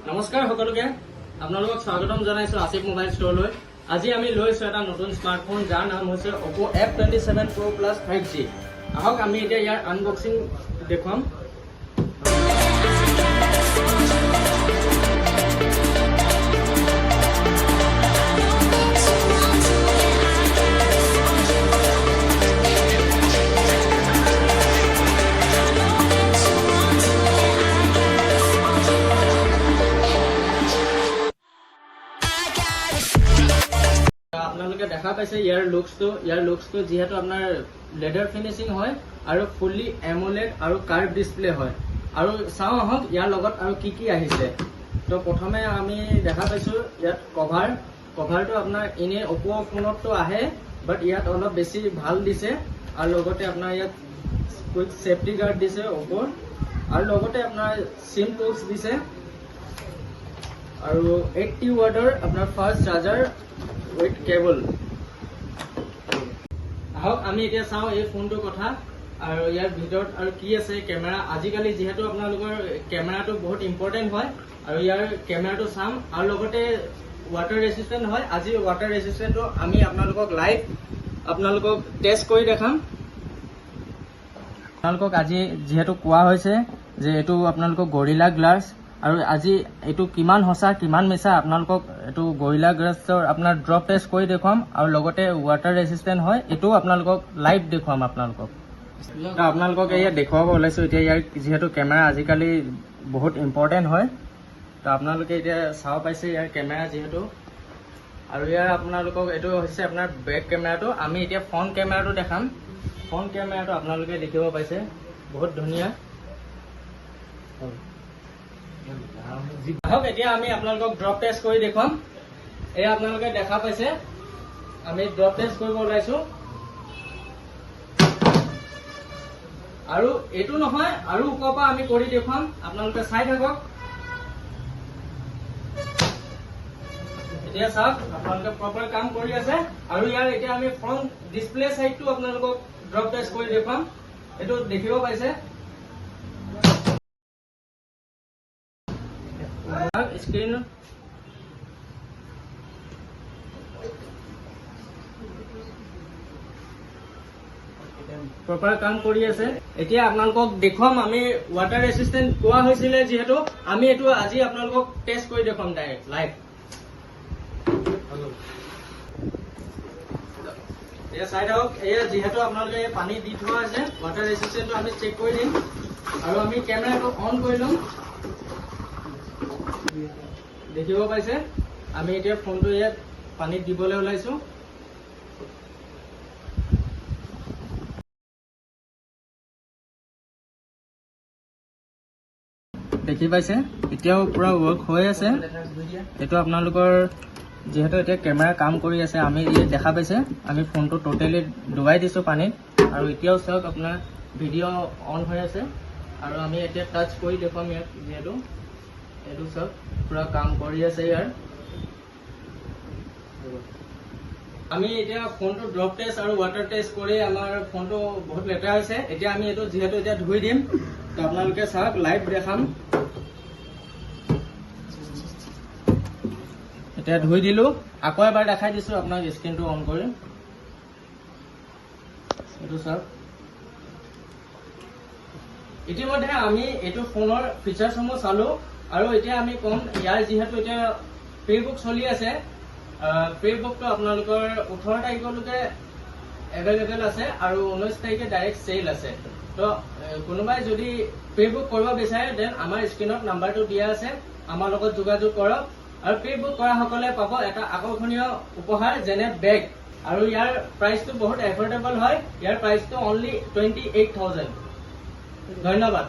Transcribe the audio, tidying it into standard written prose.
নমস্কাৰ সকলোকে আপোনালোকক স্বাগতম জনাইছো আসিফ মোবাইল ষ্ট'ৰলৈ। আজি আমি লৈছো এটা নতুন স্মাৰ্টফোন যাৰ নাম হৈছে Oppo F27 Pro Plus 5G। আহক আমি এতিয়া ইয়াৰ আনবক্সিং দেখুৱাম। আপোনালোকে দেখা পাইছে ইয়াৰ লুকসটো যেহেতু আপোনাৰ লেডাৰ ফিনিশিং হয় আৰু ফুলি এমোলেড আৰু কাৰ্ভ ডিসপ্লে হয়। আৰু চাও আহক ইয়াৰ লগত আৰু কি আহিছে। তো প্ৰথমে আমি দেখা পাইছো ইয়াত কভাৰটো আপোনাৰ এনে Oppo ফোনতটো আহে, বাট ইয়াত অলপ বেছি ভাল দিছে। আৰু লগতে আপোনাৰ ইয়াত কুইক সেফটি গাৰ্ড দিছে Oppo, আৰু লগতে আপোনাৰ সিম টুলস দিছে আৰু 80 ওয়াটৰ আপোনাৰ ফাষ্ট চাৰ্জাৰ উইথ কেবল। আহক আমি এতিয়া চাওঁ এই ফোনটোৰ কথা আৰু ইয়াৰ ভিতৰত আৰু কি আছে। কেমেৰা আজিকালি যেহেতু আপোনালোকৰ কেমেৰাটো বহুত ইম্পৰ্টেণ্ট হয়, আৰু ইয়াৰ কেমেৰাটো চাম আৰু লগতে ৱাটাৰ ৰেজিষ্টেণ্ট হয়। আজি ৱাটাৰ ৰেজিষ্টেণ্টটো আমি আপোনালোকক লাইভ টেষ্ট কৰি দেখাম। আপোনালোকক আজি যেহেতু কোৱা হৈছে যে এইটো আপোনালোকক গৰিলা গ্লাছ, আৰু আজি এইটো কিমান সঁচা কিমান মিছা আপোনালোকক এইটো গৰিলা গ্লাছৰ আপোনাৰ ড্ৰপ টেষ্ট কৰি দেখুৱাম, আৰু লগতে ৱাটাৰ ৰেজিষ্টেণ্ট হয় এইটো আপোনালোকক লাইভ দেখুৱাম। আপোনালোকক এয়া দেখুৱাব ওলাইছো। এতিয়া ইয়াৰ যিহেতু কেমেৰা আজিকালি বহুত ইম্পৰ্টেণ্ট হয়, তো আপোনালোকে এতিয়া চাব পাইছে ইয়াৰ কেমেৰা যিহেতু। আৰু ইয়াৰ আপোনালোকক এইটো হৈছে আপোনাৰ বেক কেমেৰাটো। আমি এতিয়া ফ্ৰণ্ট কেমেৰাটো দেখাম। ফ্ৰণ্ট কেমেৰাটো আপোনালোকে দেখিব পাইছে বহুত ধুনীয়া। আহক এতিয়া আমি আপোনালোকক ড্ৰপ টেষ্ট কৰি দেখুৱাম। এয়া আপোনালোকে দেখা পাইছে আমি ড্ৰপ টেষ্ট কৰিব ওলাইছো। আৰু এইটো নহয়, আৰু ওপৰৰ পৰা আমি কৰি দেখুৱাম, আপোনালোকে চাই থাকক। এতিয়া চাওক আপোনালোকে প্ৰপাৰ কাম কৰি আছে। আৰু ইয়াৰ এতিয়া আমি ফ্ৰণ্ট ডিসপ্লে সাইডটো আপোনালোকক ড্ৰপ টেষ্ট কৰি দেখুৱাম। এইটো দেখিব পাইছে স্ক্ৰীন। প্ৰপাৰ কাম কৰি আছে। এতিয়া আপোনালোকক দেখুৱাম আমি ৱাটাৰ ৰেজিষ্টেণ্ট কোৱা হৈছিলে যিহেতু আমি এইটো আজি আপোনালোকক টেষ্ট কৰি দেখুৱাম ডাইৰেক্ট লাইভ। এয়া চাই থাকক। এয়া যিহেতু আপোনালোকে পানী দি থোৱা আছে, ৱাটাৰ ৰেজিষ্টেণ্টটো আমি চেক কৰি দিম। আৰু আমি কেমেৰাটো অন কৰি ল'ম। দেখিব পাইছে আমি এতিয়া ফোনটো ইয়াত পানীত দিবলৈ ওলাইছো। দেখি পাইছে এতিয়াও পুৰা ৱৰ্ক হৈ আছে। এইটো আপোনালোকৰ যেহেতু এতিয়া কেমেৰা কাম কৰি আছে, আমি ইয়াত দেখা পাইছে আমি ফোনটো টোটেলি ডুবাই দিছো পানীত। আৰু এতিয়াও চাওক আপোনাৰ ভিডিঅ' অন হৈ আছে। আৰু আমি এতিয়া টাচ কৰি দেখুৱাম ইয়াত যিহেতু এইটো চাওক পুৰা কাম কৰি আছে ইয়াৰ। আমি এতিয়া ফোনটো ড্ৰপ টেষ্ট আৰু ৱাটাৰ টেষ্ট কৰি আমাৰ ফোনটো বহুত লেতেৰা হৈছে। এতিয়া আমি এইটো যিহেতু এতিয়া ধুই দিম, তো আপোনালোকে চাওক লাইভ দেখাম। এতিয়া ধুই দিলো, আকৌ এবাৰ দেখাই দিছো আপোনাক স্ক্ৰীনটো অন কৰি। এইটো চাওক ইতিমধ্যে আমি এইটো ফোনৰ ফিচাৰ্ছসমূহ চালো। আৰু এতিয়া আমি কম ইয়াৰ যিহেতু এতিয়া প্ৰি বুক চলি আছে, প্ৰি বুকটো আপোনালোকৰ 18 তাৰিখলৈকে এভেইলেবল আছে, আৰু 19 তাৰিখে ডাইৰেক্ট চেল আছে। তো কোনোবাই যদি প্ৰি বুক কৰিব বিচাৰে দেন আমাৰ স্ক্ৰীনত নাম্বাৰটো দিয়া আছে, আমাৰ লগত যোগাযোগ কৰক। আৰু প্ৰি বুক কৰা সকলে পাব এটা আকৰ্ষণীয় উপহাৰ যেনে বেগ। আৰু ইয়াৰ প্ৰাইচটো বহুত এফৰ্ডেবল হয়। ইয়াৰ প্ৰাইচটো অনলি 28,000। ধন্যবাদ।